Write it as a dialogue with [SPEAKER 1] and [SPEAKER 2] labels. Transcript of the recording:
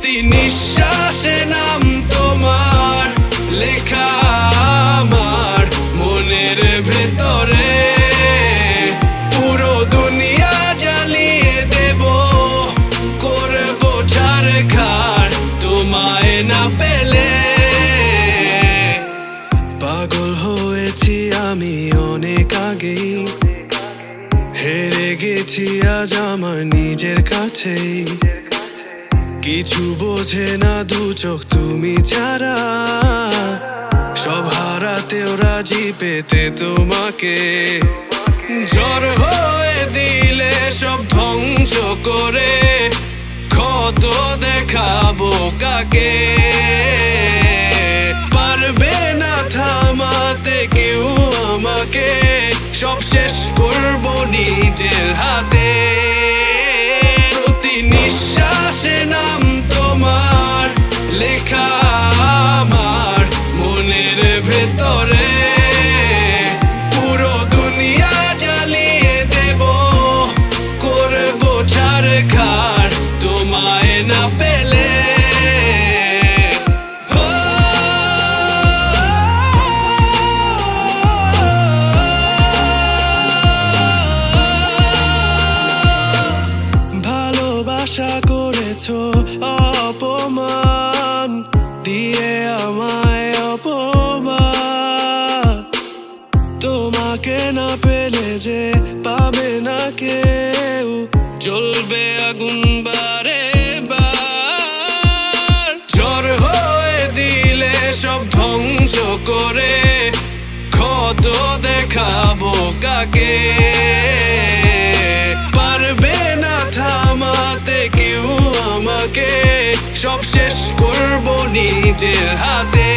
[SPEAKER 1] প্রতি নিঃশ্বাসে নাম তোমার লেখা আমার মনের ভেতরে। পুরো দুনিয়া জ্বালিয়ে দেব, করব ছারখার তোমায় না পেলে। পাগল হয়েছি আমি অনেক আগেই, হেরে গেছি আজ আমার নিজের কাছেই। কিছু বোঝে না দু চোখ তুমি ছাড়া, সব হারাতেও রাজি পেতে তোমাকে। ঝড় হয়ে দিলে সব ধ্বংস করে, ক্ষত দেখাবো কাকে। পারবে না থামাতে কেউ আমাকে, সব শেষ করবো নিজের হাতে। প্রতি নিঃশ্বাসে নাম তোমার লেখা আমার মনের ভেতরে। পুরো দুনিয়া জ্বালিয়ে দেব, করবো ছারখার তোমায় না পেলে। আশা করেছো অপমান দিয়ে আমায় অপমান, তোমাকে না পেলে যে পাবে না কেউ, জ্বলবে আগুন বারে বার। ঝড় হয়ে দিলে সব ধ্বংস করে, ক্ষত দেখাবো কাকে। পারবে না থামাতে কেউ আমাকে, সব শেষ করবো নিজের হাতে।